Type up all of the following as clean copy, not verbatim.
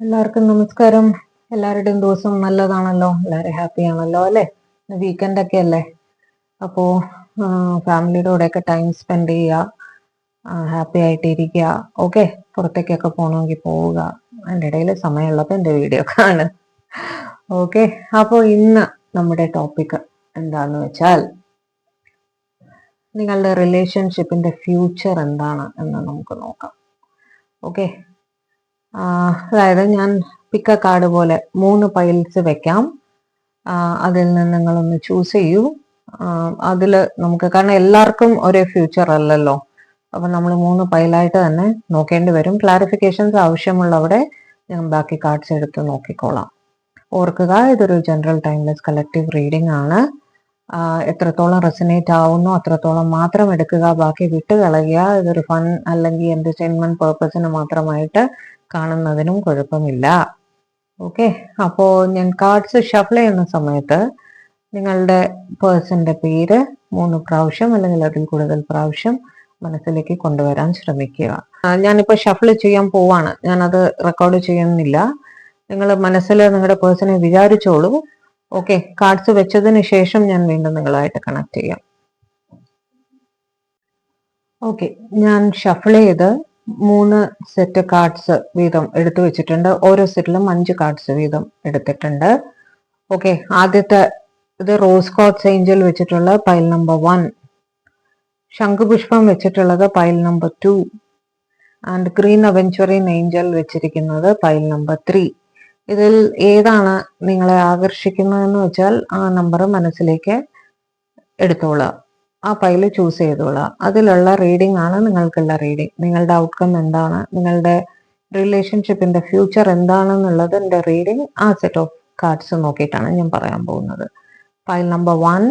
എല്ലാവർക്കും നമസ്കാരം. എല്ലാവരുടെയും ദിവസം നല്ലതാണല്ലോ, എല്ലാവരും ഹാപ്പി ആണല്ലോ അല്ലേ? വീക്കെൻഡ് ഒക്കെ അല്ലേ, അപ്പോൾ ഫാമിലിയുടെ കൂടെയൊക്കെ ടൈം സ്പെൻഡ് ചെയ്യുക, ഹാപ്പി ആയിട്ട് ഇരിക്കുക. ഓക്കെ, പുറത്തേക്കൊക്കെ പോകണമെങ്കിൽ പോവുക. അതിൻ്റെ ഇടയിൽ സമയമുള്ളപ്പോൾ എൻ്റെ വീഡിയോ കാണുക. ഓക്കെ, അപ്പോൾ ഇന്ന് നമ്മുടെ ടോപ്പിക് എന്താന്ന് വെച്ചാൽ നിങ്ങളുടെ റിലേഷൻഷിപ്പിന്റെ ഫ്യൂച്ചർ എന്താണ് എന്ന് നമുക്ക് നോക്കാം. ഓക്കെ, അതായത് ഞാൻ പിക്ക കാർഡ് പോലെ 3 പൈൽസ് വെക്കാം. അതിൽ നിന്ന് നിങ്ങളൊന്ന് ചൂസ് ചെയ്യൂ. അതിൽ നമുക്ക്, കാരണം എല്ലാവർക്കും ഒരേ ഫ്യൂച്ചർ അല്ലല്ലോ, അപ്പം നമ്മൾ 3 പൈലായിട്ട് തന്നെ നോക്കേണ്ടി വരും. ക്ലാരിഫിക്കേഷൻസ് ആവശ്യമുള്ളവിടെ ഞാൻ ബാക്കി കാർഡ്സ് എടുത്ത് നോക്കിക്കോളാം. ഓർക്കുക, ഇതൊരു ജനറൽ ടൈംലെസ് കളക്റ്റീവ് റീഡിംഗ് ആണ്. എത്രത്തോളം റെസനേറ്റ് ആവുന്നോ അത്രത്തോളം മാത്രം എടുക്കുക, ബാക്കി വിട്ട് കളയുക. ഇതൊരു ഫൺ അല്ലെങ്കിൽ എന്റർടൈൻമെന്റ് പേർപ്പസിന് മാത്രമായിട്ട് കാണുന്നതിനും കുഴപ്പമില്ല. ഓക്കെ, അപ്പോൾ ഞാൻ കാർഡ്സ് ഷഫിൾ ചെയ്യുന്ന സമയത്ത് നിങ്ങളുടെ പേഴ്സന്റെ പേര് 3 പ്രാവശ്യം അല്ലെങ്കിൽ അതിൽ കൂടുതൽ പ്രാവശ്യം മനസ്സിലേക്ക് കൊണ്ടുവരാൻ ശ്രമിക്കുക. ഞാനിപ്പോൾ ഷഫിൾ ചെയ്യാൻ പോവാണ്, ഞാനത് റെക്കോർഡ് ചെയ്യുന്നില്ല. നിങ്ങൾ മനസ്സിൽ നിങ്ങളുടെ പേഴ്സണെ വിചാരിച്ചോളൂ. ഓക്കെ, കാർഡ്സ് വെച്ചതിന് ശേഷം ഞാൻ വീണ്ടും നിങ്ങളായിട്ട് കണക്ട് ചെയ്യാം. ഓക്കെ, ഞാൻ ഷഫിൾ ചെയ്ത് 3 സെറ്റ് കാർഡ്സ് വീതം എടുത്തു വെച്ചിട്ടുണ്ട്. ഓരോ സെറ്റിലും 5 കാർഡ്സ് വീതം എടുത്തിട്ടുണ്ട്. ഓക്കെ, ആദ്യത്തെ ഇത് റോസ് കോട്ട്സ് ഏഞ്ചൽ വെച്ചിട്ടുള്ള പൈൽ നമ്പർ 1, ശംഖുപുഷ്പം വെച്ചിട്ടുള്ളത് pile number 2 and green aventurine angel വെച്ചിരിക്കുന്നത് പൈൽ നമ്പർ 3. ഇതിൽ ഏതാണ് നിങ്ങളെ ആകർഷിക്കുന്നതെന്ന് വെച്ചാൽ ആ നമ്പർ മനസ്സിലേക്ക് എടുത്തോളുക, ആ പൈല് ചൂസ് ചെയ്തോളുക. അതിലുള്ള റീഡിംഗ് ആണ് നിങ്ങൾക്കുള്ള റീഡിംഗ്. നിങ്ങളുടെ ഔട്ട്കം എന്താണ്, നിങ്ങളുടെ റിലേഷൻഷിപ്പിന്റെ ഫ്യൂച്ചർ എന്താണെന്നുള്ളത് എൻ്റെ റീഡിംഗ് ആ സെറ്റ് ഓഫ് കാർഡ്സ് നോക്കിയിട്ടാണ് ഞാൻ പറയാൻ പോകുന്നത്. Pile number 1,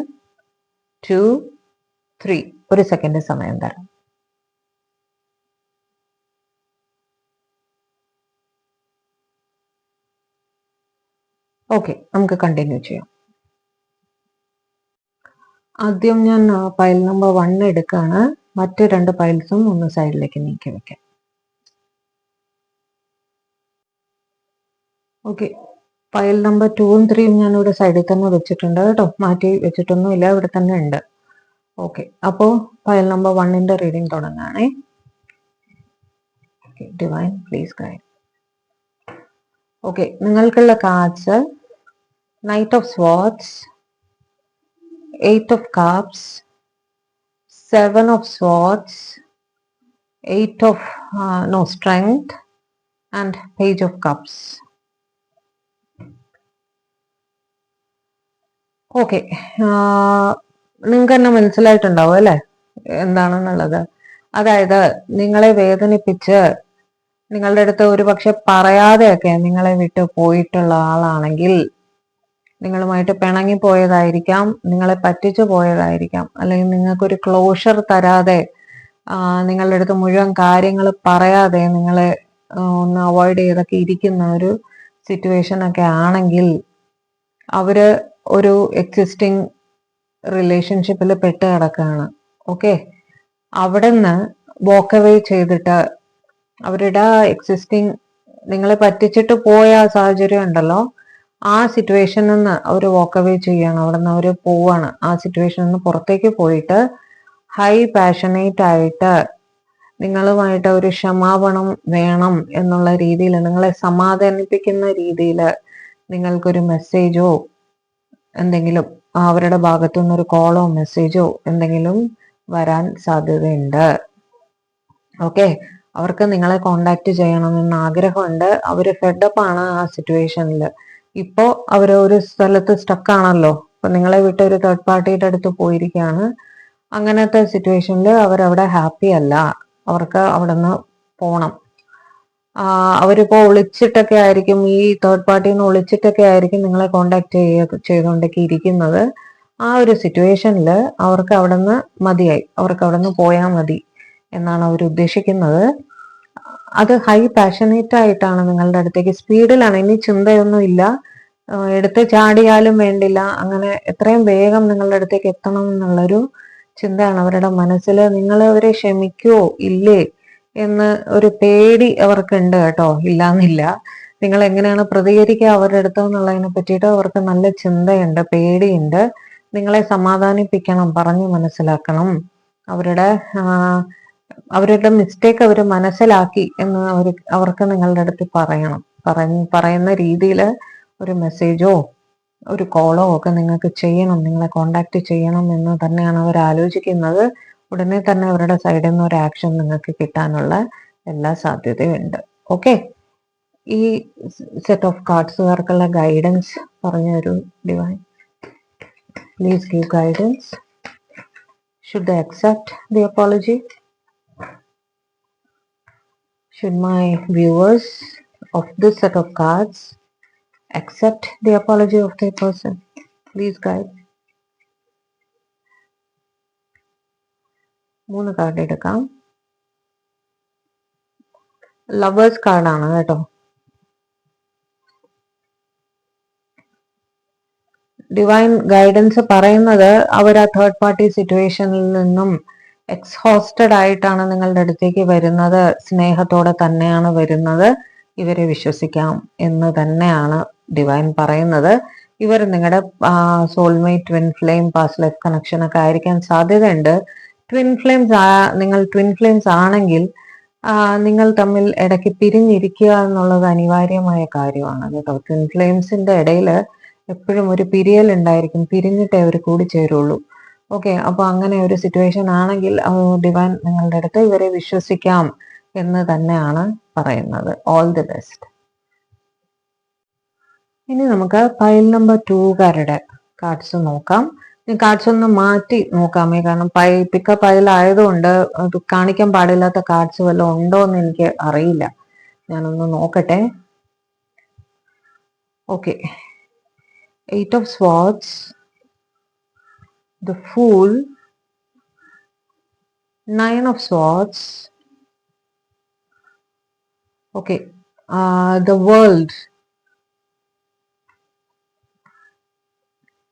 2, 3. 1 സെക്കൻഡ് സമയം തരാം. ഓക്കെ, നമുക്ക് കണ്ടിന്യൂ ചെയ്യാം. ആദ്യം ഞാൻ പൈൽ നമ്പർ 1 എടുക്കുകയാണ്. മറ്റ് 2 പൈൽസും ഒന്ന് സൈഡിലേക്ക് നീക്കി വെക്കാം. ഓക്കെ, പൈൽ നമ്പർ 2ഉം 3ഉം ഞാൻ ഇവിടെ സൈഡിൽ തന്നെ വെച്ചിട്ടുണ്ട് കേട്ടോ, മാറ്റി വെച്ചിട്ടൊന്നുമില്ല, ഇവിടെ തന്നെ ഉണ്ട്. ഓക്കെ, അപ്പോൾ പൈൽ നമ്പർ 1ന്റെ റീഡിംഗ് തുടങ്ങുകയാണേ. Divine please guide. ഓക്കെ, നിങ്ങൾക്കുള്ള cards knight of swords, 8 of cups, 7 of swords, 8 of strength and page of cups. Okay, നിങ്ങൾക്ക് തന്നെ മനസ്സിലായിട്ടുണ്ടാവും അല്ലേ എന്താണെന്നുള്ളത്. അതായത് നിങ്ങളെ വേദനിപ്പിച്ച് നിങ്ങളുടെ അടുത്ത് ഒരു പക്ഷെ പറയാതെയൊക്കെ നിങ്ങളെ വിട്ട് പോയിട്ടുള്ള ആളാണെങ്കിൽ, നിങ്ങളുമായിട്ട് പിണങ്ങി പോയതായിരിക്കാം, നിങ്ങളെ പറ്റിച്ചു പോയതായിരിക്കാം, അല്ലെങ്കിൽ നിങ്ങൾക്കൊരു ക്ലോഷർ തരാതെ നിങ്ങളുടെ അടുത്ത് മുഴുവൻ കാര്യങ്ങൾ പറയാതെ നിങ്ങളെ ഒന്ന് അവോയ്ഡ് ചെയ്തൊക്കെ ഇരിക്കുന്ന ഒരു സിറ്റുവേഷൻ ഒക്കെ ആണെങ്കിൽ, അവര് ഒരു എക്സിസ്റ്റിംഗ് റിലേഷൻഷിപ്പിൽ പെട്ട് കിടക്കുകയാണ്. ഓക്കെ, അവിടെ നിന്ന് വാക്ക് അവേ ചെയ്തിട്ട് അവരുടെ എക്സിസ്റ്റിംഗ് നിങ്ങളെ പറ്റിച്ചിട്ട് പോയ സാഹചര്യം ഉണ്ടല്ലോ, ആ സിറ്റുവേഷനിൽ നിന്ന് അവർ വാക്ക് അവേ ചെയ്യാണ്, അവിടെ നിന്ന് അവർ പോവാണ്. ആ സിറ്റുവേഷനിൽ നിന്ന് പുറത്തേക്ക് പോയിട്ട് ഹൈ പാഷനേറ്റ് ആയിട്ട് നിങ്ങളുമായിട്ട് ഒരു ക്ഷമാപണം വേണം എന്നുള്ള രീതിയിൽ, നിങ്ങളെ സമാധാനിപ്പിക്കുന്ന രീതിയിൽ നിങ്ങൾക്കൊരു മെസ്സേജോ എന്തെങ്കിലും, അവരുടെ ഭാഗത്തു നിന്നൊരു കോളോ മെസ്സേജോ എന്തെങ്കിലും വരാൻ സാധ്യതയുണ്ട്. ഓക്കെ, അവർക്ക് നിങ്ങളെ കോണ്ടാക്ട് ചെയ്യണമെന്ന് ആഗ്രഹമുണ്ട്. അവര് ഫെഡപ്പാണ് ആ സിറ്റുവേഷനിൽ. ഇപ്പോ അവര് ഒരു സ്ഥലത്ത് സ്റ്റക്കാണല്ലോ, അപ്പൊ നിങ്ങളെ വിട്ട് ഒരു തേർഡ് പാർട്ടിയുടെ അടുത്ത് പോയിരിക്കുകയാണ്. അങ്ങനത്തെ സിറ്റുവേഷനിൽ അവരവിടെ ഹാപ്പി അല്ല, അവർക്ക് അവിടെ നിന്ന് പോണം. അവരിപ്പോ ഒളിച്ചിട്ടൊക്കെ ആയിരിക്കും, ഈ തേർഡ് പാർട്ടിയിൽ നിന്ന് ഒളിച്ചിട്ടൊക്കെ ആയിരിക്കും നിങ്ങളെ കോണ്ടാക്ട് ചെയ്തുകൊണ്ടൊക്കെ ഇരിക്കുന്നത്. ആ ഒരു സിറ്റുവേഷനിൽ അവർക്ക് അവിടെ നിന്ന് മതിയായി, അവർക്ക് അവിടെ നിന്ന് പോയാൽ മതി എന്നാണ് അവർ ഉദ്ദേശിക്കുന്നത്. അത് ഹൈ പാഷനേറ്റ് ആയിട്ടാണ് നിങ്ങളുടെ അടുത്തേക്ക്, സ്പീഡിലാണ്, ഇനി ചിന്തയൊന്നും ഇല്ല, എടുത്ത് ചാടിയാലും വേണ്ടില്ല, അങ്ങനെ എത്രയും വേഗം നിങ്ങളുടെ അടുത്തേക്ക് എത്തണം എന്നുള്ളൊരു ചിന്തയാണ് അവരുടെ മനസ്സിൽ. നിങ്ങൾ അവരെ ക്ഷമിക്കുവോ ഇല്ലേ എന്ന് ഒരു പേടി അവർക്കുണ്ട് കേട്ടോ, ഇല്ലാന്നില്ല. നിങ്ങൾ എങ്ങനെയാണ് പ്രതികരിക്കുക അവരുടെ അടുത്ത് എന്നുള്ളതിനെ പറ്റിയിട്ട് അവർക്ക് നല്ല ചിന്തയുണ്ട്, പേടിയുണ്ട്. നിങ്ങളെ സമാധാനിപ്പിക്കണം, പറഞ്ഞു മനസ്സിലാക്കണം. അവരുടെ മിസ്റ്റേക്ക് അവർ മനസ്സിലാക്കി എന്ന് അവർക്ക് നിങ്ങളുടെ അടുത്ത് പറയണം. പറയുന്ന രീതിയിൽ ഒരു മെസ്സേജോ ഒരു കോളോ ഒക്കെ നിങ്ങൾക്ക് ചെയ്യണം, നിങ്ങളെ കോണ്ടാക്ട് ചെയ്യണം എന്ന് തന്നെയാണ് അവർ ആലോചിക്കുന്നത്. ഉടനെ തന്നെ അവരുടെ സൈഡിൽ നിന്ന് ഒരു ആക്ഷൻ നിങ്ങൾക്ക് കിട്ടാനുള്ള എല്ലാ സാധ്യതയുണ്ട്. ഓക്കെ, ഈ സെറ്റ് ഓഫ് കാർഡ്സുകാർക്കുള്ള ഗൈഡൻസ് പറഞ്ഞു തരൂ divine. Please give guidance. Should they accept the apology? Should my viewers of this set of cards accept the apology of their person? Please guide. 3 card എടുക്കാം. Lovers കാർഡാണ് കേട്ടോ. Divine guidance പറയുന്നത് അവർ ആ third party സിറ്റുവേഷനിൽ നിന്നും എക്സ്ഹോസ്റ്റഡ് ആയിട്ടാണ് നിങ്ങളുടെ അടുത്തേക്ക് വരുന്നത്. സ്നേഹത്തോടെ തന്നെയാണ് വരുന്നത്. ഇവരെ വിശ്വസിക്കാം എന്ന് തന്നെയാണ് ഡിവൈൻ പറയുന്നത്. ഇവർ നിങ്ങളുടെ soulmate, twin flame, past life connection ഒക്കെ ആയിരിക്കാൻ സാധ്യതയുണ്ട്. നിങ്ങൾ ട്വിൻ ഫ്ലെയിംസ് ആണെങ്കിൽ നിങ്ങൾ തമ്മിൽ ഇടയ്ക്ക് പിരിഞ്ഞിരിക്കുക എന്നുള്ളത് അനിവാര്യമായ കാര്യമാണ് കേട്ടോ. ട്വിൻ ഫ്ലെയിംസിന്റെ ഇടയിൽ എപ്പോഴും ഒരു പിരിയൽ ഉണ്ടായിരിക്കും, പിരിഞ്ഞിട്ടേ അവർ കൂടിച്ചേരുള്ളൂ. ഓക്കെ, അപ്പൊ അങ്ങനെ ഒരു സിറ്റുവേഷൻ ആണെങ്കിൽ ഡിവൈൻ നിങ്ങളുടെ അടുത്ത് ഇവരെ വിശ്വസിക്കാം എന്ന് തന്നെയാണ് പറയുന്നത്. All the best. ഇനി നമുക്ക് പൈൽ നമ്പർ 2കാരുടെ കാർഡ്സ് നോക്കാം. കാർഡ്സ് ഒന്ന് മാറ്റി നോക്കാമേ, കാരണം പിക്കപ്പ് പൈലായതുകൊണ്ട് അത് കാണിക്കാൻ പാടില്ലാത്ത കാർഡ്സ് വല്ലതും ഉണ്ടോ എന്ന് എനിക്ക് അറിയില്ല. ഞാനൊന്ന് നോക്കട്ടെ. Okay, 8 of Swords, the Fool, 9 of Swords, okay, the World,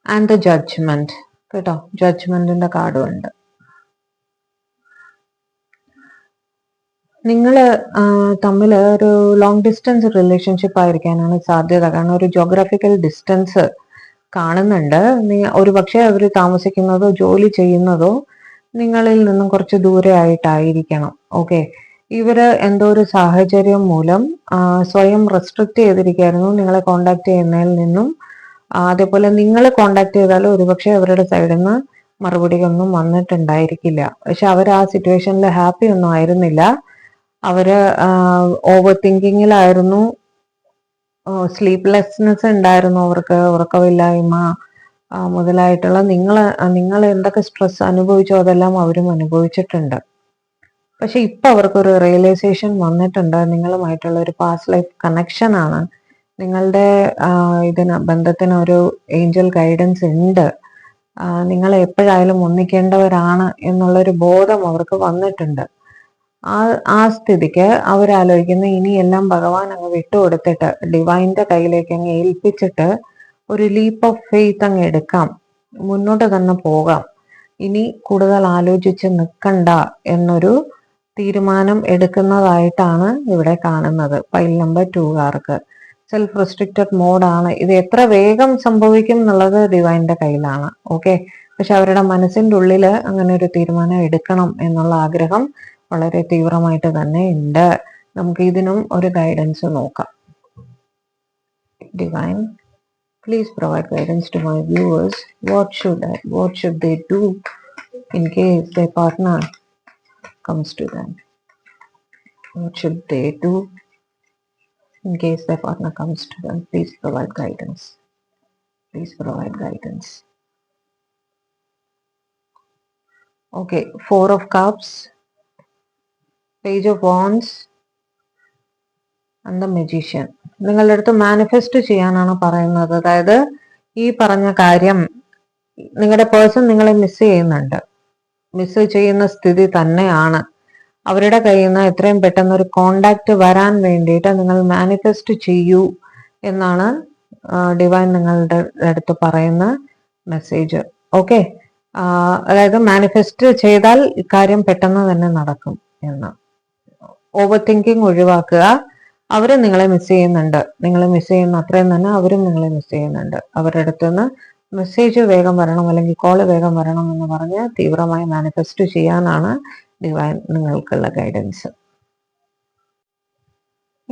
and the Judgment. കേട്ടോ, ജഡ്ജ്മെന്റിന്റെ കാർഡും ഉണ്ട്. നിങ്ങൾ തമ്മിൽ ഒരു ലോങ് ഡിസ്റ്റൻസ് റിലേഷൻഷിപ്പ് ആയിരിക്കാനാണ് സാധ്യത. കാരണം ഒരു ജോഗ്രഫിക്കൽ ഡിസ്റ്റൻസ് കാണുന്നുണ്ട്. ഒരു പക്ഷെ അവർ താമസിക്കുന്നതോ ജോലി ചെയ്യുന്നതോ നിങ്ങളിൽ നിന്നും കുറച്ച് ദൂരെ ആയിട്ടായിരിക്കണം. ഓക്കെ, ഇവര് എന്തോ ഒരു സാഹചര്യം മൂലം സ്വയം റെസ്ട്രിക്ട് ചെയ്തിരിക്കുകയായിരുന്നു നിങ്ങളെ കോണ്ടാക്ട് ചെയ്യുന്നതിൽ നിന്നും. അതേപോലെ നിങ്ങൾ കോണ്ടാക്ട് ചെയ്താലും ഒരുപക്ഷെ അവരുടെ സൈഡിൽ നിന്ന് മറുപടി ഒന്നും വന്നിട്ടുണ്ടായിരിക്കില്ല. പക്ഷെ അവർ ആ സിറ്റുവേഷനിൽ ഹാപ്പി ഒന്നും ആയിരുന്നില്ല. അവര് ഓവർ തിങ്കിങ്ങിലായിരുന്നു, സ്ലീപ്ലെസ്നെസ് ഉണ്ടായിരുന്നു അവർക്ക്, ഉറക്കമില്ലായ്മ മുതലായിട്ടുള്ള നിങ്ങൾ എന്തൊക്കെ സ്ട്രെസ് അനുഭവിച്ചോ അതെല്ലാം അവരും അനുഭവിച്ചിട്ടുണ്ട്. പക്ഷെ ഇപ്പൊ അവർക്കൊരു റിയലൈസേഷൻ വന്നിട്ടുണ്ട്. നിങ്ങളുമായിട്ടുള്ള ഒരു പാസ്റ്റ് ലൈഫ് കണക്ഷൻ ആണ്. നിങ്ങളുടെ ബന്ധത്തിന് ഒരു ഏഞ്ചൽ ഗൈഡൻസ് ഉണ്ട്. നിങ്ങൾ എപ്പോഴായാലും ഒന്നിക്കേണ്ടവരാണ് എന്നുള്ളൊരു ബോധം അവർക്ക് വന്നിട്ടുണ്ട്. ആ സ്ഥിതിക്ക് അവരാലോചിക്കുന്ന ഇനിയെല്ലാം ഭഗവാൻ അങ്ങ് വിട്ടുകൊടുത്തിട്ട് ഡിവൈൻ്റെ കയ്യിലേക്ക് അങ്ങ് ഏൽപ്പിച്ചിട്ട് ഒരു ലീപ്പ് ഓഫ് ഫെയ്ത്ത് അങ്ങ് എടുക്കാം, മുന്നോട്ട് തന്നെ പോകാം, ഇനി കൂടുതൽ ആലോചിച്ച് നിൽക്കണ്ട എന്നൊരു തീരുമാനം എടുക്കുന്നതായിട്ടാണ് ഇവിടെ കാണുന്നത്. പൈൽ നമ്പർ 2കാർക്ക് സെൽഫ് റെസ്ട്രിക്റ്റഡ് മോഡാണ്. ഇത് എത്ര വേഗം സംഭവിക്കും എന്നുള്ളത് ഡിവൈൻ്റെ കയ്യിലാണ്. ഓക്കെ, പക്ഷെ അവരുടെ മനസ്സിൻ്റെ ഉള്ളിൽ അങ്ങനെ ഒരു തീരുമാനം എടുക്കണം എന്നുള്ള ആഗ്രഹം വളരെ തീവ്രമായിട്ട് തന്നെ ഉണ്ട്. നമുക്ക് ഇതിനും ഒരു ഗൈഡൻസ് നോക്കാം. Divine, please provide guidance to my viewers. What should they do in case their partner comes to them? What should they do in case their partner comes to them? Please provide guidance. Please provide guidance. Okay, 4 of Cups, Page of Wands, and the Magician. നിങ്ങളുടെ അടുത്ത് manifest ചെയ്യാനാണ് പറയുന്നത്. അതായത് ഈ പറഞ്ഞ കാര്യം നിങ്ങളുടെ person നിങ്ങളെ മിസ് ചെയ്യുന്ന സ്ഥിതി തന്നെയാണ്. അവരുടെ കയ്യിൽ നിന്ന് എത്രയും പെട്ടെന്ന് ഒരു കോണ്ടാക്ട് വരാൻ വേണ്ടിയിട്ട് നിങ്ങൾ മാനിഫെസ്റ്റ് ചെയ്യൂ എന്നാണ് ഡിവൈൻ നിങ്ങളുടെ അടുത്ത് പറയുന്ന മെസ്സേജ്. ഓക്കെ, അതായത് മാനിഫെസ്റ്റ് ചെയ്താൽ കാര്യം പെട്ടെന്ന് തന്നെ നടക്കും എന്ന്. ഓവർ തിങ്കിങ് ഒഴിവാക്കുക. അവരും നിങ്ങളെ മിസ് ചെയ്യുന്നുണ്ട്. നിങ്ങൾ മിസ് ചെയ്യുന്ന അത്രയും തന്നെ അവരും നിങ്ങളെ മിസ് ചെയ്യുന്നുണ്ട്. അവരുടെ അടുത്ത് നിന്ന് മെസ്സേജ് വേഗം വരണം അല്ലെങ്കിൽ കോള് വേഗം വരണം എന്ന് പറഞ്ഞ് തീവ്രമായി മാനിഫെസ്റ്റ് ചെയ്യാനാണ് ഡിവൈൻ നിങ്ങൾക്കുള്ള ഗൈഡൻസ്.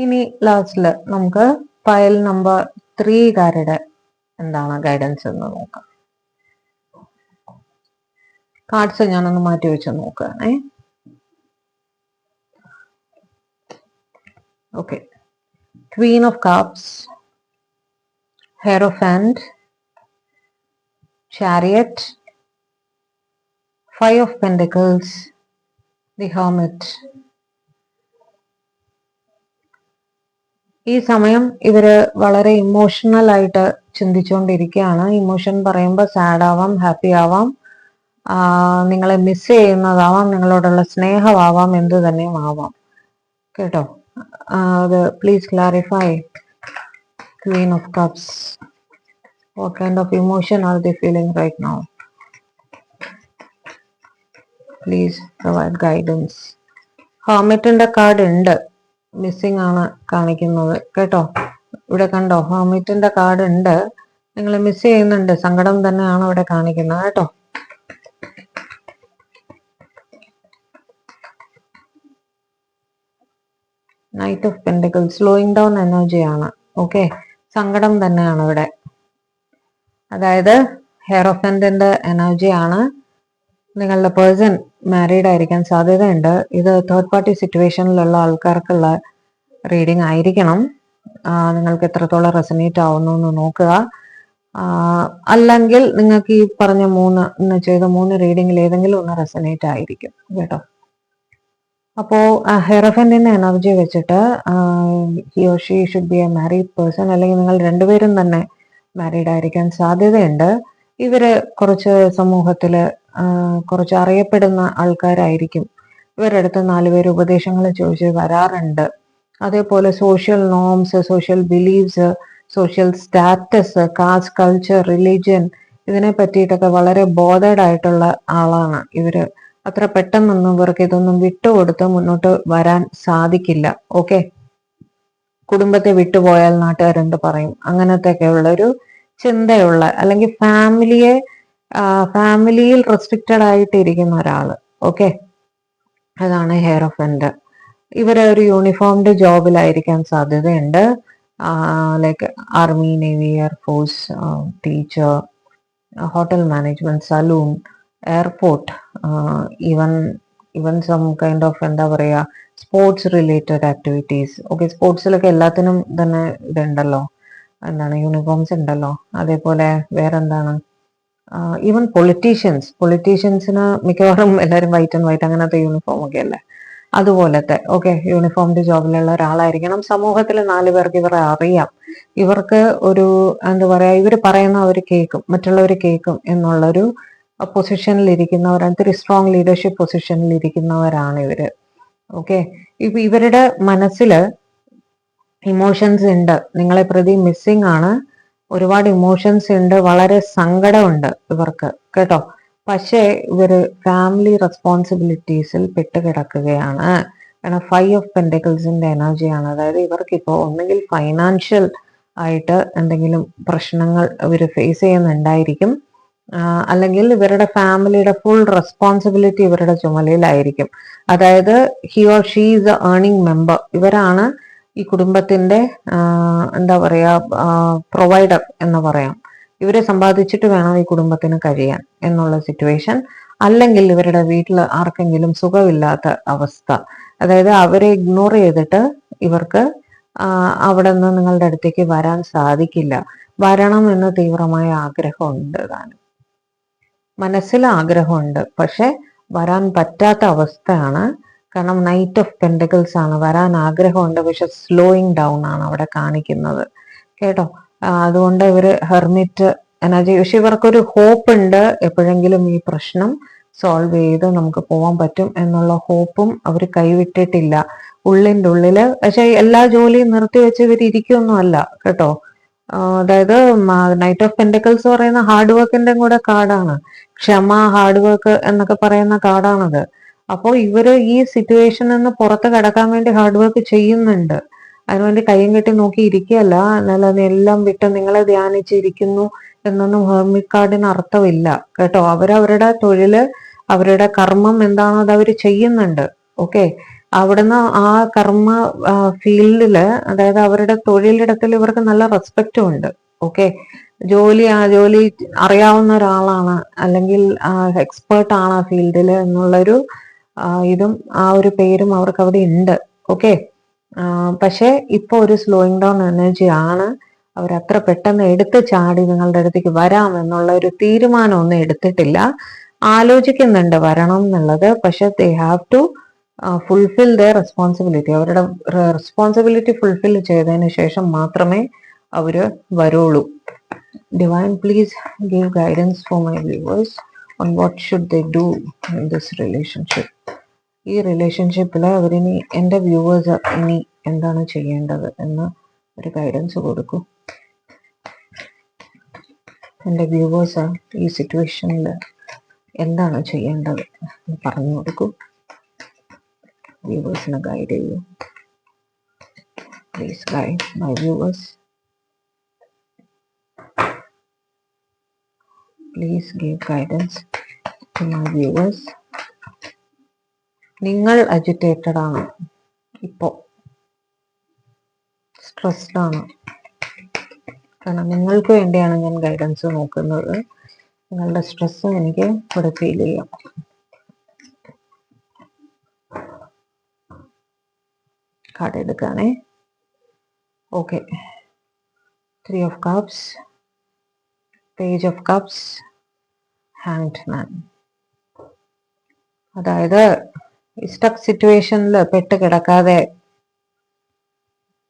ഇനി ലാസ്റ്റില് നമുക്ക് ഫയൽ നമ്പർ 3 എന്താണ് ഗൈഡൻസ് എന്ന് നോക്കാം. കാർഡ്സ് ഞാനൊന്ന് മാറ്റി വെച്ച് നോക്കുകയാണേ. Okay, Queen of Cups, Hierophant, Chariot, 5 of Pentacles, the Hermit. ഈ സമയം ഇവര് വളരെ ഇമോഷണൽ ആയിട്ട് ചിന്തിച്ചുകൊണ്ടിരിക്കുകയാണ്. ഇമോഷൻ പറയുമ്പോൾ സാഡ് ആവാം, ഹാപ്പി ആവാം, നിങ്ങളെ മിസ് ചെയ്യുന്നതാവാം, നിങ്ങളോടുള്ള സ്നേഹമാവാം, എന്ത് തന്നെയും ആവാം കേട്ടോ. അത് please clarify. Queen of Cups, what kind of emotion are they feeling right now? Please provide guidance. ഹെർമിറ്റിന്റെ കാർഡ് ഉണ്ട്, മിസ്സിംഗ് ആണ് കാണിക്കുന്നത് കേട്ടോ. ഇവിടെ കണ്ടോ, ഹെർമിറ്റിന്റെ കാർഡ് ഉണ്ട്, നിങ്ങൾ മിസ് ചെയ്യുന്നുണ്ട്, സങ്കടം തന്നെയാണ് ഇവിടെ കാണിക്കുന്നത് കേട്ടോ. Knight of pentacles, slowing down എനർജിയാണ്. ഓക്കെ, സങ്കടം തന്നെയാണ് ഇവിടെ. അതായത് ഹെയറോഫന്റിന്റെ എനർജിയാണ്. നിങ്ങളുടെ പേഴ്സൺ മാരീഡ് ആയിരിക്കാൻ സാധ്യതയുണ്ട്. ഇത് തേർഡ് പാർട്ടി സിറ്റുവേഷനിലുള്ള ആൾക്കാർക്കുള്ള റീഡിംഗ് ആയിരിക്കണം. നിങ്ങൾക്ക് എത്രത്തോളം റെസനേറ്റ് ആവുന്നു എന്ന് നോക്കുക. അല്ലെങ്കിൽ നിങ്ങൾക്ക് ഈ പറഞ്ഞ ചെയ്ത 3 റീഡിങ്ങിൽ ഏതെങ്കിലും ഒന്ന് റെസനേറ്റ് ആയിരിക്കും കേട്ടോ. അപ്പോ ഹെയറോഫന്റിന്റെ എനർജി വെച്ചിട്ട് he or she should be A married person, അല്ലെങ്കിൽ നിങ്ങൾ രണ്ടുപേരും തന്നെ മാരീഡ് ആയിരിക്കാൻ സാധ്യതയുണ്ട്. ഇവര് കുറച്ച് സമൂഹത്തില് കുറച്ച് അറിയപ്പെടുന്ന ആൾക്കാരായിരിക്കും. ഇവരുടെ അടുത്ത് 4 പേര് ഉപദേശങ്ങൾ ചോദിച്ച് വരാറുണ്ട്. അതേപോലെ social norms, social beliefs, social status, caste, culture, religion, ഇതിനെ പറ്റിയിട്ടൊക്കെ വളരെ ബോധേഡ് ആയിട്ടുള്ള ആളാണ് ഇവര്. അത്ര പെട്ടെന്നൊന്നും ഇവർക്ക് ഇതൊന്നും വിട്ടുകൊടുത്ത് മുന്നോട്ട് വരാൻ സാധിക്കില്ല. ഓക്കെ, കുടുംബത്തെ വിട്ടുപോയാൽ നാട്ടുകാരെന്ത് പറയും, അങ്ങനത്തെയൊക്കെ ഉള്ള ഒരു ചിന്തയുള്ള, അല്ലെങ്കിൽ ഫാമിലിയിൽ റെസ്ട്രിക്റ്റഡ് ആയിട്ട് ഇരിക്കുന്ന ഒരാള്. ഓക്കെ, അതാണ് ഹെയറോഫന്റ്. ഇവരെ ഒരു യൂണിഫോംഡ് ജോബിലായിരിക്കാൻ സാധ്യതയുണ്ട്. Like army, navy, air force, teacher, hotel management, saloon, airport, even some kind of എന്താ പറയുക, സ്പോർട്സ് റിലേറ്റഡ് ആക്ടിവിറ്റീസ്. ഓക്കെ, സ്പോർട്സിലൊക്കെ എല്ലാത്തിനും തന്നെ ഇതുണ്ടല്ലോ, എന്താണ് യൂണിഫോംസ് ഉണ്ടല്ലോ. അതേപോലെ വേറെന്താണ്, ഈവൻ പൊളിറ്റീഷ്യൻസിന് മിക്കവാറും എല്ലാവരും വൈറ്റ് ആൻഡ് വൈറ്റ് അങ്ങനത്തെ യൂണിഫോം ഒക്കെ അല്ലേ, അതുപോലത്തെ. ഓക്കെ, യൂണിഫോംഡ് ജോബിലുള്ള ഒരാളായിരിക്കണം. സമൂഹത്തിൽ 4 പേർക്ക് ഇവരെ അറിയാം. ഇവർക്ക് ഒരു എന്താ പറയാ, ഇവർ പറയുന്ന അവർ കേൾക്കും, മറ്റുള്ളവർ കേൾക്കും എന്നുള്ളൊരു പൊസിഷനിൽ ഇരിക്കുന്നവരാണ്. ഇത്തിരി സ്ട്രോങ് ലീഡർഷിപ്പ് പൊസിഷനിൽ ഇരിക്കുന്നവരാണ് ഇവര്. ഓക്കെ, ഇപ്പൊ ഇവരുടെ മനസ്സില് ഇമോഷൻസ് ഉണ്ട്, നിങ്ങളെ പ്രതി മിസ്സിംഗ് ആണ്, ഒരുപാട് ഇമോഷൻസ് ഉണ്ട്, വളരെ സങ്കടമുണ്ട് ഇവർക്ക് കേട്ടോ. പക്ഷേ ഇവര് ഫാമിലി റെസ്പോൺസിബിലിറ്റീസിൽ പെട്ടുകിടക്കുകയാണ്. കാരണം 5 ഓഫ് പെന്റിക്കിൾസിന്റെ എനർജിയാണ്. അതായത് ഇവർക്കിപ്പോ ഒന്നുകിൽ ഫൈനാൻഷ്യൽ ആയിട്ട് എന്തെങ്കിലും പ്രശ്നങ്ങൾ ഇവർ ഫേസ് ചെയ്യുന്നുണ്ടായിരിക്കും, അല്ലെങ്കിൽ ഇവരുടെ ഫാമിലിയുടെ ഫുൾ റെസ്പോൺസിബിലിറ്റി ഇവരുടെ ചുമലിലായിരിക്കും. അതായത് he or she is A earning member. ഇവരാണ് ഈ കുടുംബത്തിന്റെ എന്താ പറയാ, പ്രൊവൈഡർ എന്ന് പറയാം. ഇവരെ സമ്പാദിച്ചിട്ട് വേണം ഈ കുടുംബത്തിന് കഴിയാൻ എന്നുള്ള സിറ്റുവേഷൻ. അല്ലെങ്കിൽ ഇവരുടെ വീട്ടിൽ ആർക്കെങ്കിലും സുഖമില്ലാത്ത അവസ്ഥ, അതായത് അവരെ ഇഗ്നോർ ചെയ്തിട്ട് ഇവർക്ക് അവിടെ നിന്ന് നിങ്ങളുടെ അടുത്തേക്ക് വരാൻ സാധിക്കില്ല. വരണം എന്ന് തീവ്രമായ ആഗ്രഹമുണ്ട്, താനും മനസ്സിൽ ആഗ്രഹമുണ്ട്, പക്ഷെ വരാൻ പറ്റാത്ത അവസ്ഥയാണ്. കാരണം നൈറ്റ് ഓഫ് പെന്റിക്കിൾസ് ആണ്. വരാൻ ആഗ്രഹമുണ്ട്, പക്ഷെ സ്ലോയിങ് ഡൗൺ ആണ് അവിടെ കാണിക്കുന്നത് കേട്ടോ. അതുകൊണ്ട് ഇവര് ഹെർമിറ്റ് എനർജി, പക്ഷെ ഇവർക്കൊരു ഹോപ്പ് ഉണ്ട്, എപ്പോഴെങ്കിലും ഈ പ്രശ്നം സോൾവ് ചെയ്ത് നമുക്ക് പോകാൻ പറ്റും എന്നുള്ള ഹോപ്പും അവർ കൈവിട്ടിട്ടില്ല ഉള്ളിൻ്റെ ഉള്ളില്. പക്ഷെ എല്ലാ ജോലിയും നിർത്തിവെച്ച് ഇവർ ഇരിക്കൊന്നും അല്ല കേട്ടോ. അതായത് നൈറ്റ് ഓഫ് പെന്റിക്കിൾസ് പറയുന്ന ഹാർഡ് വർക്കിന്റെ കൂടെ കാർഡാണ്. ക്ഷമ, ഹാർഡ് വർക്ക് എന്നൊക്കെ പറയുന്ന കാർഡാണത്. അപ്പോൾ ഇവര് ഈ സിറ്റുവേഷനിൽ നിന്ന് പുറത്ത് കടക്കാൻ വേണ്ടി ഹാർഡ് വർക്ക് ചെയ്യുന്നുണ്ട്. അതിനുവേണ്ടി കയ്യും കെട്ടി നോക്കി ഇരിക്കുകയല്ല, എന്നാൽ അതെല്ലാം വിട്ട് നിങ്ങളെ ധ്യാനിച്ചിരിക്കുന്നു എന്നൊന്നും ഹെർമിറ്റ് കാർഡിന് അർത്ഥമില്ല കേട്ടോ. അവരവരുടെ തൊഴില്, അവരുടെ കർമ്മം എന്താണോ അത് അവർ ചെയ്യുന്നുണ്ട്. ഓക്കെ, അവിടുന്ന് ആ കർമ്മ ഫീൽഡില്, അതായത് അവരുടെ തൊഴിലിടത്തിൽ ഇവർക്ക് നല്ല റെസ്പെക്റ്റും ഉണ്ട്. ഓക്കെ, ജോലി അറിയാവുന്ന ഒരാളാണ്, അല്ലെങ്കിൽ എക്സ്പേർട്ട് ആണ് ആ ഫീൽഡിൽ എന്നുള്ളൊരു ഇതും ആ ഒരു പേരും അവർക്ക് അവിടെ ഉണ്ട്. ഓക്കെ, പക്ഷെ ഇപ്പൊ ഒരു സ്ലോയിങ് ഡൗൺ എനർജി ആണ്. അവരത്ര പെട്ടെന്ന് എടുത്ത് ചാടി നിങ്ങളുടെ അടുത്തേക്ക് വരാം എന്നുള്ള ഒരു തീരുമാനം ഒന്നും എടുത്തിട്ടില്ല. ആലോചിക്കുന്നുണ്ട് വരണം എന്നുള്ളത്. പക്ഷെ they have to fulfil the responsibility. അവരുടെ റെസ്പോൺസിബിലിറ്റി ഫുൾഫിൽ ചെയ്തതിന് ശേഷം മാത്രമേ അവര് വരുള്ളൂ. Divine, please give guidance for my viewers on what should they do in this relationship. ഈ റിലേഷൻഷിപ്പില് അവരിനി, എൻ്റെ വ്യൂവേഴ്സ് ഇനി എന്താണ് ചെയ്യേണ്ടത് എന്ന് ഒരു ഗൈഡൻസ് കൊടുക്കൂ. എൻ്റെ വ്യൂവേഴ്സ് ഈ സിറ്റുവേഷനിൽ എന്താണ് ചെയ്യേണ്ടത് പറഞ്ഞു കൊടുക്കൂ. വ്യൂവേഴ്സിനെ ഗൈഡ് ചെയ്യൂ. Please guide my viewers. Please give guidance to my viewers. നിങ്ങൾ അജിറ്റേറ്റഡ് ആണ്, ഇപ്പോ സ്ട്രെസ്ഡ് ആണ്. കാരണം നിങ്ങൾക്ക് വേണ്ടിയാണ് ഞാൻ ഗൈഡൻസ് നോക്കുന്നത്. നിങ്ങളുടെ സ്ട്രെസ് എനിക്ക് ഇവിടെ ഫീൽ ചെയ്യാം. കാർഡ് എടുക്കാനേ. Okay, 3 of Cups, Page of Cups, Hanged Man. അതായത് സ്റ്റക്ക് സിറ്റുവേഷനിൽ പെട്ട് കിടക്കാതെ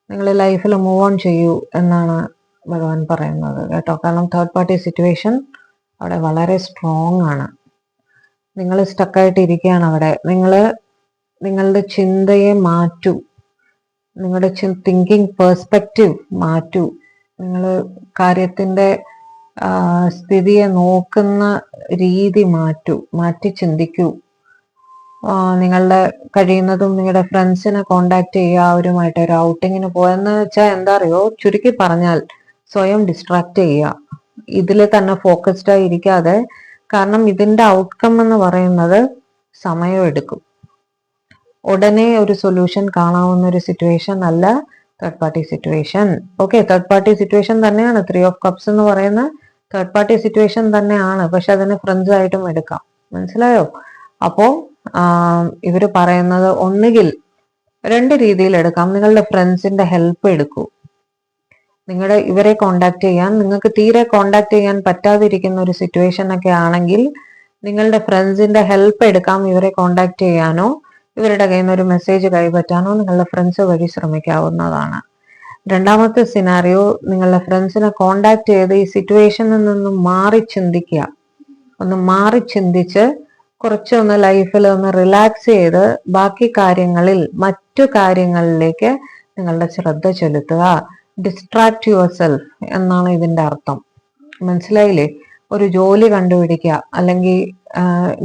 നിങ്ങൾ ലൈഫിൽ മൂവ് ഓൺ ചെയ്യൂ എന്നാണ് ഭഗവാൻ പറയുന്നത് കേട്ടോ. കാരണം തേർഡ് പാർട്ടി സിറ്റുവേഷൻ അവിടെ വളരെ സ്ട്രോങ് ആണ്. നിങ്ങൾ സ്റ്റക്കായിട്ട് ഇരിക്കുകയാണ് അവിടെ. നിങ്ങളുടെ ചിന്തയെ മാറ്റൂ, നിങ്ങളുടെ തിങ്കിങ് പേഴ്സ്പെക്റ്റീവ് മാറ്റൂ. നിങ്ങൾ കാര്യത്തിന്റെ സ്ഥിതിയെ നോക്കുന്ന രീതി മാറ്റി ചിന്തിക്കൂ. നിങ്ങളുടെ കഴിയുന്നതും നിങ്ങളുടെ ഫ്രണ്ട്സിനെ കോണ്ടാക്ട് ചെയ്യുക, അവരുമായിട്ട് ഒരു ഔട്ടിങ്ങിന് പോയെന്ന് വെച്ചാൽ എന്താ അറിയോ, ചുരുക്കി പറഞ്ഞാൽ സ്വയം ഡിസ്ട്രാക്ട് ചെയ്യുക. ഇതിൽ തന്നെ ഫോക്കസ്ഡ് ആയി ഇരിക്കാതെ, കാരണം ഇതിന്റെ ഔട്ട്കം എന്ന് പറയുന്നത് സമയമെടുക്കും. ഉടനെ ഒരു സൊല്യൂഷൻ കാണാവുന്ന ഒരു സിറ്റുവേഷൻ അല്ല third party situation. Okay, third party situation തന്നെയാണ്. 3 of Cups എന്ന് പറയുന്ന തേർഡ് പാർട്ടി സിറ്റുവേഷൻ തന്നെയാണ്. പക്ഷെ അതിനെ ഫ്രണ്ട്സ് ആയിട്ടും എടുക്കാം. മനസ്സിലായോ? അപ്പോ ഇവര് പറയുന്നത് ഒന്നുകിൽ 2 രീതിയിൽ എടുക്കാം. നിങ്ങളുടെ ഫ്രണ്ട്സിന്റെ ഹെൽപ്പ് എടുക്കൂ. ഇവരെ കോണ്ടാക്ട് ചെയ്യാൻ, നിങ്ങൾക്ക് തീരെ കോണ്ടാക്ട് ചെയ്യാൻ പറ്റാതിരിക്കുന്ന ഒരു സിറ്റുവേഷൻ ഒക്കെ ആണെങ്കിൽ നിങ്ങളുടെ ഫ്രണ്ട്സിന്റെ ഹെൽപ്പ് എടുക്കാം. ഇവരെ കോണ്ടാക്ട് ചെയ്യാനോ ഇവരുടെ കയ്യിൽ നിന്ന് ഒരു മെസ്സേജ് കൈപ്പറ്റാനോ നിങ്ങളുടെ ഫ്രണ്ട്സ് വഴി ശ്രമിക്കാവുന്നതാണ്. രണ്ടാമത്തെ സിനാറിയോ, നിങ്ങളുടെ ഫ്രണ്ട്സിനെ കോണ്ടാക്ട് ചെയ്ത് ഈ സിറ്റുവേഷനിൽ നിന്നും മാറി ചിന്തിച്ച് കുറച്ചൊന്ന് ലൈഫിൽ ഒന്ന് റിലാക്സ് ചെയ്ത് ബാക്കി മറ്റു കാര്യങ്ങളിലേക്ക് നിങ്ങളുടെ ശ്രദ്ധ ചെലുത്തുക. ഡിസ്ട്രാക്ട് യുവർ സെൽഫ് എന്നാണ് ഇതിന്റെ അർത്ഥം. മനസ്സിലായില്ലേ? ഒരു ജോലി കണ്ടുപിടിക്കുക, അല്ലെങ്കിൽ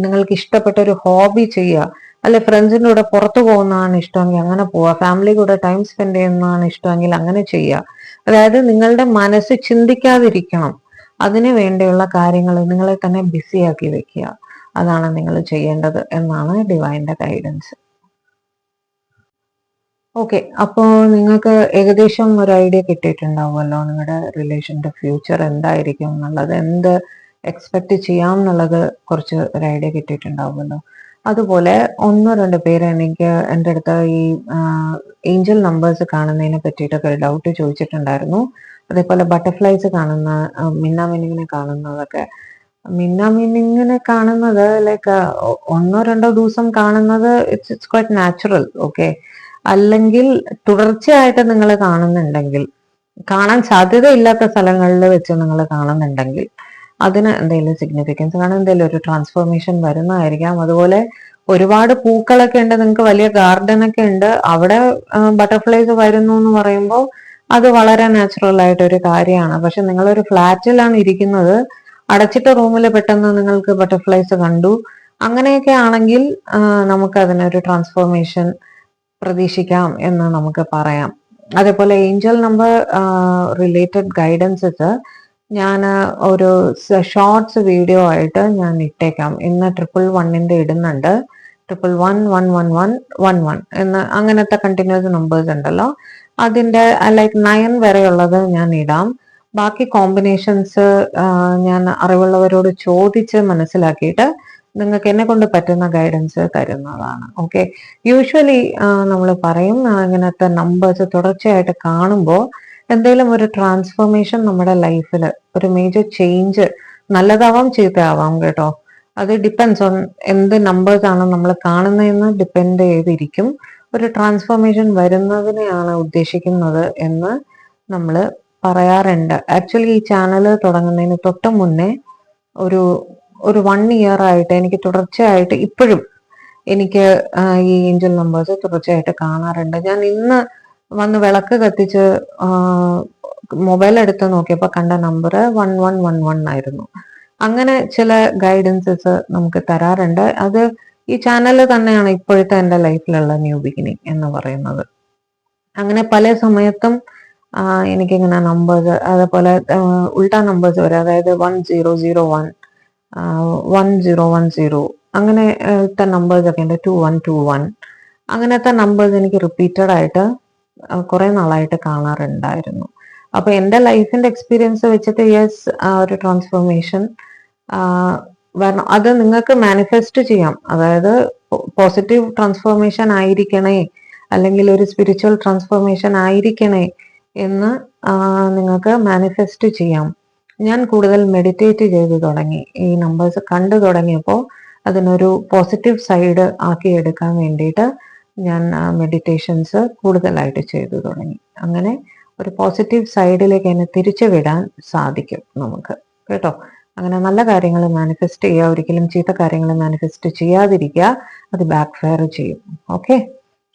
നിങ്ങൾക്ക് ഇഷ്ടപ്പെട്ട ഒരു ഹോബി ചെയ്യുക, അല്ലെ ഫ്രണ്ട്സിൻ്റെ കൂടെ പുറത്തു പോകുന്നതാണ് ഇഷ്ടമെങ്കിൽ അങ്ങനെ പോവുക, ഫാമിലി കൂടെ ടൈം സ്പെൻഡ് ചെയ്യുന്നതാണ് ഇഷ്ടമെങ്കിൽ അങ്ങനെ ചെയ്യുക. അതായത് നിങ്ങളുടെ മനസ്സ് ചിന്തിക്കാതിരിക്കണം. അതിനു വേണ്ടിയുള്ള കാര്യങ്ങൾ നിങ്ങളെ തന്നെ ബിസിയാക്കി വെക്കുക. അതാണ് നിങ്ങൾ ചെയ്യേണ്ടത് എന്നാണ് ഡിവൈൻ്റെ ഗൈഡൻസ്. ഓക്കെ, അപ്പോൾ നിങ്ങൾക്ക് ഏകദേശം ഒരു ഐഡിയ കിട്ടിയിട്ടുണ്ടാവുമല്ലോ നിങ്ങളുടെ റിലേഷൻ്റെ ഫ്യൂച്ചർ എന്തായിരിക്കും എന്നുള്ളത്, എന്ത് എക്സ്പെക്ട് ചെയ്യാം എന്നുള്ളത് കുറച്ച് ഒരു ഐഡിയ കിട്ടിയിട്ടുണ്ടാവുമല്ലോ. അതുപോലെ 1-2 പേര് എനിക്ക് എൻ്റെ അടുത്ത് ഈ ഏഞ്ചൽ നമ്പേഴ്സ് കാണുന്നതിനെ പറ്റിയിട്ടൊക്കെ ഒരു ഡൗട്ട് ചോദിച്ചിട്ടുണ്ടായിരുന്നു. അതേപോലെ ബട്ടർഫ്ലൈസ് കാണുന്ന, മിന്നാമിന്നിങ്ങിനെ കാണുന്നതൊക്കെ. മിന്നാമിന്നിങ്ങിനെ കാണുന്നത് ലൈക്ക് 1-2 ദിവസം കാണുന്നത് ഇറ്റ്സ് ക്വൈറ്റ് നാച്ചുറൽ. ഓക്കെ, അല്ലെങ്കിൽ തുടർച്ചയായിട്ട് നിങ്ങൾ കാണുന്നുണ്ടെങ്കിൽ, കാണാൻ സാധ്യതയില്ലാത്ത സ്ഥലങ്ങളിൽ വെച്ച് നിങ്ങൾ കാണുന്നുണ്ടെങ്കിൽ അതിന് എന്തെങ്കിലും സിഗ്നിഫിക്കൻസ് കാണും, എന്തെങ്കിലും ഒരു ട്രാൻസ്ഫോർമേഷൻ വരുന്നതായിരിക്കാം. അതുപോലെ ഒരുപാട് പൂക്കളൊക്കെ ഉണ്ട്, നിങ്ങൾക്ക് വലിയ ഗാർഡൻ ഒക്കെ ഉണ്ട്, അവിടെ ബട്ടർഫ്ലൈസ് വരുന്നു എന്ന് പറയുമ്പോൾ അത് വളരെ നാച്ചുറൽ ആയിട്ടൊരു കാര്യമാണ്. പക്ഷെ നിങ്ങളൊരു ഫ്ലാറ്റിലാണ് ഇരിക്കുന്നത്, അടച്ചിട്ട റൂമിൽ പെട്ടെന്ന് നിങ്ങൾക്ക് ബട്ടർഫ്ലൈസ് കണ്ടു, അങ്ങനെയൊക്കെ ആണെങ്കിൽ നമുക്ക് അതിനൊരു ട്രാൻസ്ഫോർമേഷൻ പ്രതീക്ഷിക്കാം എന്ന് നമുക്ക് പറയാം. അതേപോലെ ഏഞ്ചൽ നമ്പർ റിലേറ്റഡ് ഗൈഡൻസസ് ഞാൻ ഒരു ഷോർട്സ് വീഡിയോ ആയിട്ട് ഞാൻ ഇട്ടേക്കാം. ഇന്ന് 111 ഇടുന്നുണ്ട്. 1111111 എന്ന് അങ്ങനത്തെ കണ്ടിന്യൂസ് നമ്പേഴ്സ് ഉണ്ടല്ലോ, അതിന്റെ ലൈക്ക് 9 വരെയുള്ളത് ഞാൻ ഇടാം. ബാക്കി കോമ്പിനേഷൻസ് ഞാൻ അറിവുള്ളവരോട് ചോദിച്ച് മനസ്സിലാക്കിയിട്ട് നിങ്ങൾക്ക് എന്നെ കൊണ്ട് പറ്റുന്ന ഗൈഡൻസ് തരുന്നതാണ്. ഓക്കെ, യൂഷ്വലി നമ്മൾ പറയും ഇങ്ങനത്തെ നമ്പേഴ്സ് തുടർച്ചയായിട്ട് കാണുമ്പോൾ എന്തെങ്കിലും ഒരു ട്രാൻസ്ഫോർമേഷൻ നമ്മുടെ ലൈഫിൽ ഒരു മേജർ ചേഞ്ച്, നല്ലതാവാം ചീത്തയാവാം കേട്ടോ, അത് ഡിപ്പെൻസ് ഓൺ എന്ത് നമ്പേഴ്സ് ആണ് നമ്മൾ കാണുന്നതെന്ന് ഡിപ്പെൻഡ് ചെയ്തിരിക്കും. ഒരു ട്രാൻസ്ഫോർമേഷൻ വരുന്നതിനെയാണ് ഉദ്ദേശിക്കുന്നത് എന്ന് നമ്മൾ പറയാറുണ്ട്. ആക്ച്വലി ഈ ചാനൽ തുടങ്ങുന്നതിന് തൊട്ട് മുന്നേ ഒരു 1 ഇയർ ആയിട്ട് എനിക്ക് തുടർച്ചയായിട്ട് ഇപ്പോഴും എനിക്ക് ഈ ഏഞ്ചൽ നമ്പേഴ്സ് തുടർച്ചയായിട്ട് കാണാറുണ്ട്. ഞാൻ ഇന്ന് വന്ന് വിളക്ക് കത്തിച്ച് മൊബൈൽ എടുത്ത് നോക്കിയപ്പോൾ കണ്ട നമ്പർ 1111 ആയിരുന്നു. അങ്ങനെ ചില ഗൈഡൻസസ് നമുക്ക് തരാറുണ്ട്. അത് ഈ ചാനൽ തന്നെയാണ് ഇപ്പോഴത്തെ എൻ്റെ ലൈഫിലുള്ള ന്യൂ ബിഗിനിങ് എന്ന് പറയുന്നത്. അങ്ങനെ പല സമയത്തും എനിക്കിങ്ങനെ നമ്പേഴ്സ്, അതേപോലെ ഉൾട്ടാ നമ്പേഴ്സ് വരെ, അതായത് 1001 1010 അങ്ങനത്തെ നമ്പേഴ്സ് ഒക്കെ ഉണ്ട്, 2121 അങ്ങനത്തെ നമ്പേഴ്സ് എനിക്ക് റിപ്പീറ്റഡ് ആയിട്ട് കുറെ നാളായിട്ട് കാണാറുണ്ടായിരുന്നു. അപ്പൊ എൻ്റെ ലൈഫിന്റെ എക്സ്പീരിയൻസ് വെച്ചിട്ട് യെസ്, ഒരു ട്രാൻസ്ഫോർമേഷൻ വരണം. അത് നിങ്ങൾക്ക് മാനിഫെസ്റ്റ് ചെയ്യാം. അതായത് പോസിറ്റീവ് ട്രാൻസ്ഫോർമേഷൻ ആയിരിക്കണേ, അല്ലെങ്കിൽ ഒരു സ്പിരിച്വൽ ട്രാൻസ്ഫോർമേഷൻ ആയിരിക്കണേ എന്ന് നിങ്ങൾക്ക് മാനിഫെസ്റ്റ് ചെയ്യാം. ഞാൻ കൂടുതൽ മെഡിറ്റേറ്റ് ചെയ്തു തുടങ്ങി. ഈ നമ്പേഴ്സ് കണ്ടു തുടങ്ങിയപ്പോൾ അതിനൊരു പോസിറ്റീവ് സൈഡ് ആക്കി എടുക്കാൻ വേണ്ടിയിട്ട് ഞാൻ മെഡിറ്റേഷൻസ് കൂടുതലായിട്ട് ചെയ്തു തുടങ്ങി. അങ്ങനെ ഒരു പോസിറ്റീവ് സൈഡിലേക്ക് എന്നെ തിരിച്ചു വിടാൻ സാധിക്കും നമുക്ക് കേട്ടോ. അങ്ങനെ നല്ല കാര്യങ്ങൾ മാനിഫെസ്റ്റ് ചെയ്യുക, ഒരിക്കലും ചീത്ത കാര്യങ്ങൾ മാനിഫെസ്റ്റ് ചെയ്യാതിരിക്കുക, അത് ബാക്ക് ഫയർ ചെയ്യും. ഓക്കെ,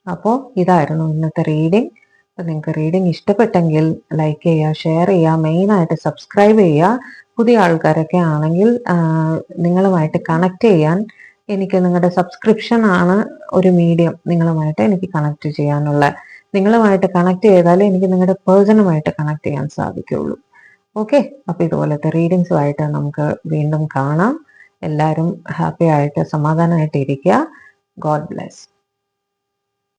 അപ്പോൾ ഇതായിരുന്നു ഇന്നത്തെ റീഡിങ്. അപ്പം നിങ്ങൾക്ക് റീഡിങ് ഇഷ്ടപ്പെട്ടെങ്കിൽ ലൈക്ക് ചെയ്യുക, ഷെയർ ചെയ്യുക, മെയിനായിട്ട് സബ്സ്ക്രൈബ് ചെയ്യുക. പുതിയ ആൾക്കാരൊക്കെ ആണെങ്കിൽ നിങ്ങളുമായിട്ട് കണക്ട് ചെയ്യാൻ എനിക്ക് നിങ്ങളുടെ സബ്സ്ക്രിപ്ഷൻ ആണ് ഒരു മീഡിയം നിങ്ങളുമായിട്ട് എനിക്ക് കണക്ട് ചെയ്യാനുള്ള. നിങ്ങളുമായിട്ട് കണക്ട് ചെയ്താലേ എനിക്ക് നിങ്ങളുടെ പേഴ്സണുമായിട്ട് കണക്ട് ചെയ്യാൻ സാധിക്കുള്ളൂ. ഓക്കെ, അപ്പൊ ഇതുപോലത്തെ റീഡിങ്സുമായിട്ട് നമുക്ക് വീണ്ടും കാണാം. എല്ലാവരും ഹാപ്പി ആയിട്ട് സമാധാനമായിട്ട് ഇരിക്കുക. God bless.